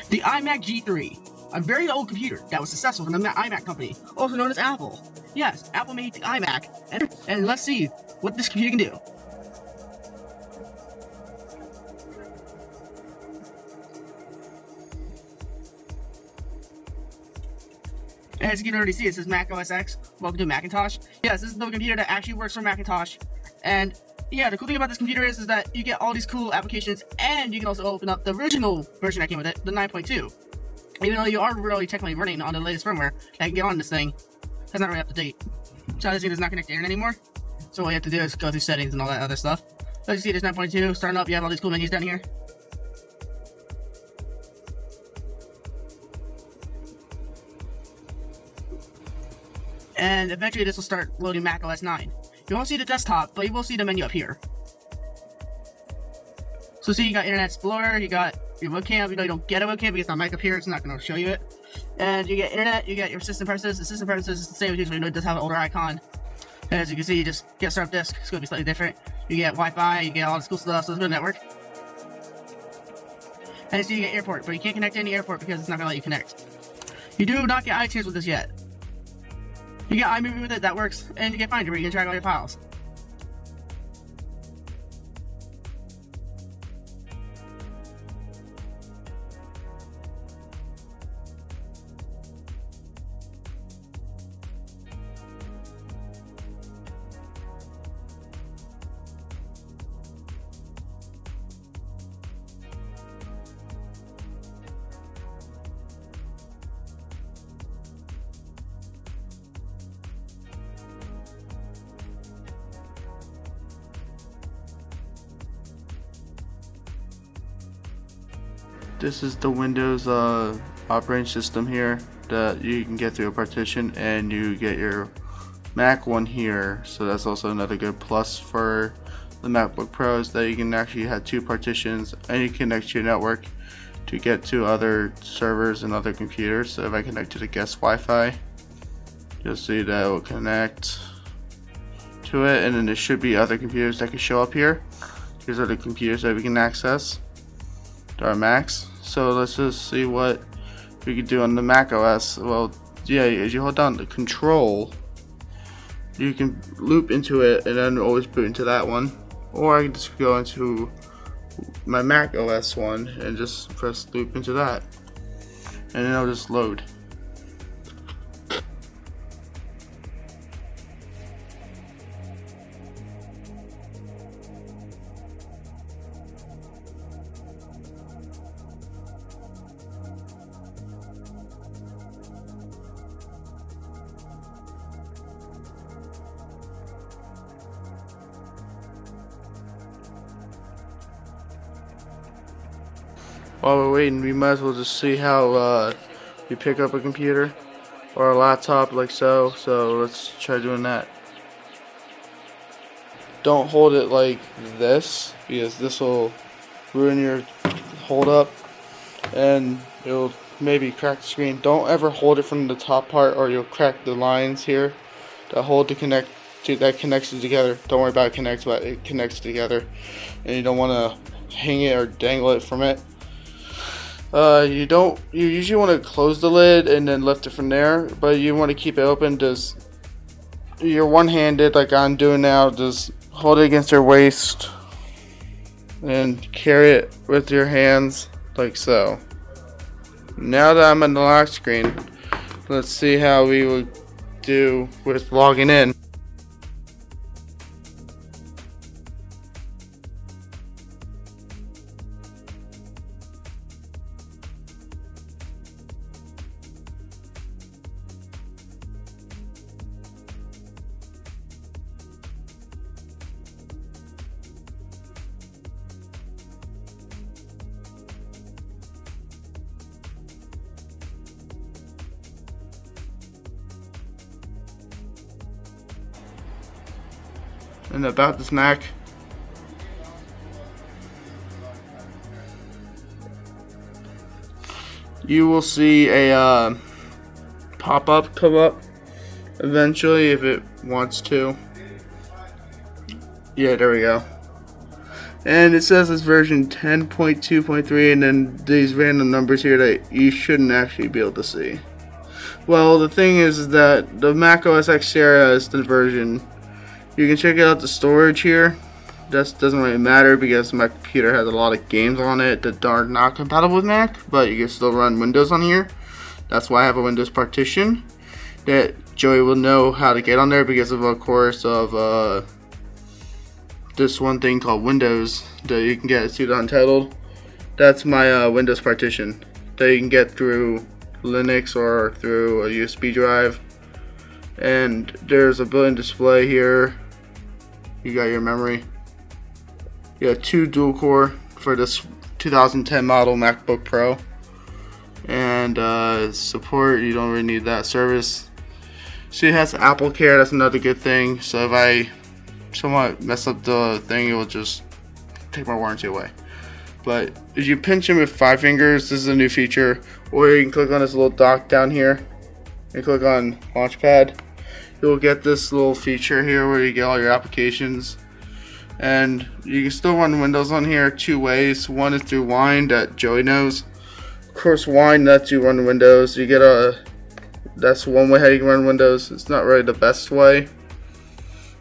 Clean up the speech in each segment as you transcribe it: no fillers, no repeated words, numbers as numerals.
The iMac G3, a very old computer that was successful from the iMac company, also known as Apple. Yes, Apple made the iMac, and let's see what this computer can do. As you can already see, it says Mac OS X. Welcome to Macintosh. Yes, this is the computer that actually works for Macintosh. And yeah, the cool thing about this computer is that you get all these cool applications, and you can also open up the original version that came with it, the 9.2. Even though you are really technically running on the latest firmware that can get on this thing, that's not really up to date. So this thing does not connect to the internet anymore. So all you have to do is go through settings and all that other stuff. So as you see, there's 9.2. Starting up, you have all these cool menus down here. And eventually this will start loading Mac OS 9. You won't see the desktop, but you will see the menu up here. So see, you got Internet Explorer, you got your webcam, even though you don't get a webcam because it's not mic up here, it's not going to show you it. And you get internet, you get your system preferences. The system preferences is the same as usual, it does have an older icon. And as you can see, you just get startup disk, it's going to be slightly different. You get Wi-Fi, you get all this cool stuff, so it's a network. And so you get airport, but you can't connect to any airport because it's not going to let you connect. You do not get iTunes with this yet. You get iMovie with it, that works, and you get Finder where you can track all your files. This is the Windows operating system here that you can get through a partition, and you get your Mac one here, so that's also another good plus for the MacBook Pros, that you can actually have two partitions and you connect to your network to get to other servers and other computers. So if I connect to the guest Wi-Fi, you'll see that it will connect to it, and then there should be other computers that can show up here. Here's other computers that we can access, our Macs. So let's just see what we could do on the Mac OS. Well, yeah, as you hold down the control, you can loop into it and then always boot into that one, or I can just go into my Mac OS one and just press loop into that, and then it'll just load. While we're waiting, we might as well just see how you pick up a computer or a laptop like so. So let's try doing that. Don't hold it like this, because this will ruin your hold up and it'll maybe crack the screen. Don't ever hold it from the top part, or you'll crack the lines here that hold that connects it together. Don't worry about it but it connects together, and you don't want to hang it or dangle it from it. You usually want to close the lid and then lift it from there, but you want to keep it open. Just, you're one-handed like I'm doing now, just hold it against your waist and carry it with your hands like so. Now that I'm on the lock screen, let's see how we would do with logging in. And about this Mac, you will see a pop-up come up eventually if it wants to. Yeah, there we go. And it says it's version 10.2.3, and then these random numbers here that you shouldn't actually be able to see. Well, the thing is that the Mac OS X Sierra is the version. You can check out the storage here. That doesn't really matter because my computer has a lot of games on it that are not compatible with Mac, but you can still run Windows on here. That's why I have a Windows partition that Joey will know how to get on there because of course of this one thing called Windows that you can get through the Untitled. That's my Windows partition that you can get through Linux or through a USB drive. And there's a built-in display here. You got your memory. You got 2 dual core for this 2010 model MacBook Pro. And support, you don't really need that service. So it has Apple Care, that's another good thing. So if I somewhat mess up the thing, it will just take my warranty away. But if you pinch them with 5 fingers, this is a new feature. Or you can click on this little dock down here and click on Launchpad. You'll get this little feature here where you get all your applications. And you can still run Windows on here 2 ways. One is through Wine that Joey knows. Of course, Wine lets you run Windows. You get that's one way how you can run Windows. It's not really the best way,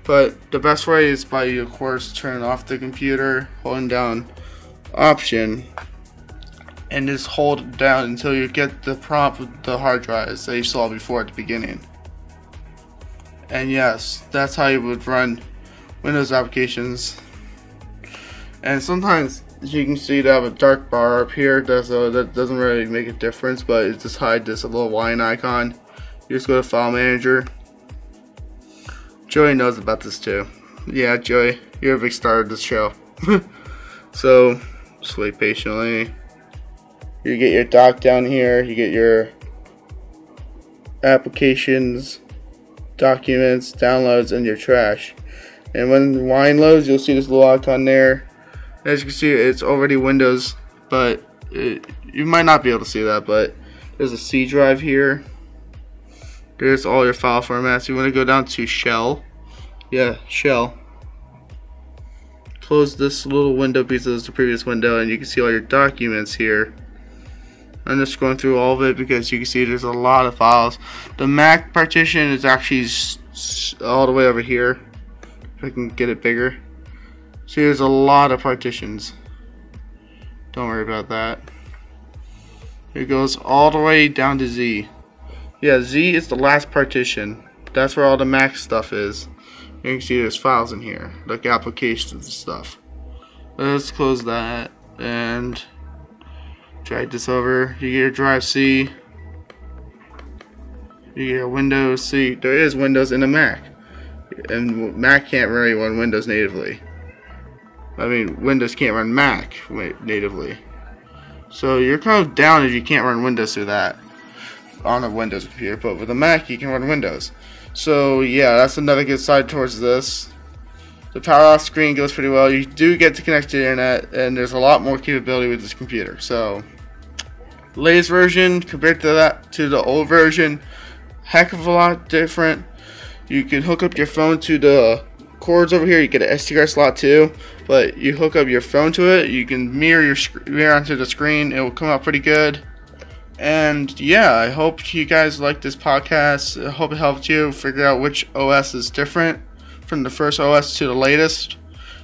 but the best way is by you, of course, turning off the computer, holding down Option, and just hold it down until you get the prompt with the hard drives that you saw before at the beginning. And yes, that's how you would run Windows applications. And sometimes you can see they have a dark bar up here that doesn't really make a difference, but it just hides this little line icon. You just go to File Manager. Joey knows about this too. Yeah, Joey, you're a big star of this show. So just wait patiently. You get your dock down here. You get your applications, documents, downloads, and your trash. And when Wine loads, you'll see this little icon there. As you can see, it's already Windows, but you might not be able to see that, but there's a C drive here. There's all your file formats. You want to go down to Shell. Yeah, Shell. Close this little window because it's the previous window, and you can see all your documents here. I'm just going through all of it because you can see there's a lot of files. The Mac partition is actually all the way over here. If I can get it bigger. See, there's a lot of partitions. Don't worry about that. It goes all the way down to Z. Yeah, Z is the last partition. That's where all the Mac stuff is. You can see there's files in here, like applications and stuff. Let's close that and drag this over. You get your drive C. You get your Windows C. There is Windows in a Mac. And Mac can't really run Windows natively. I mean, Windows can't run Mac natively. So you're kind of down if you can't run Windows through that on a Windows computer, but with a Mac you can run Windows. So yeah, that's another good side towards this. The power off screen goes pretty well. You do get to connect to the internet, and there's a lot more capability with this computer. So latest version compared to the old version, heck of a lot different. You can hook up your phone to the cords over here. You get an SD card slot too, but you hook up your phone to it. You can mirror onto the screen. It will come out pretty good. And yeah, I hope you guys like this podcast. I hope it helped you figure out which OS is different from the first OS to the latest.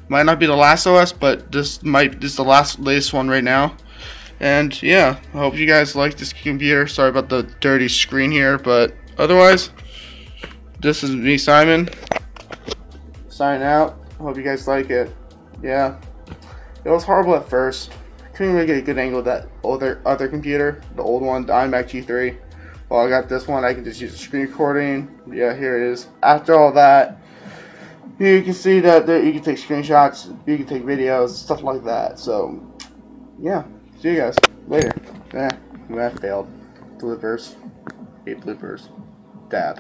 Might not be the last OS, but this is the latest one right now. And yeah, I hope you guys like this computer. Sorry about the dirty screen here, but otherwise, this is me, Simon, signing out. I hope you guys like it. Yeah, it was horrible at first. I couldn't really get a good angle of that other computer, the old one, the iMac G3. Well, I got this one. I can just use a screen recording. Yeah, here it is. After all that, you can see that you can take screenshots, you can take videos, stuff like that. So, yeah. See you guys later. That failed. Bloopers. 8 bloopers. Dab.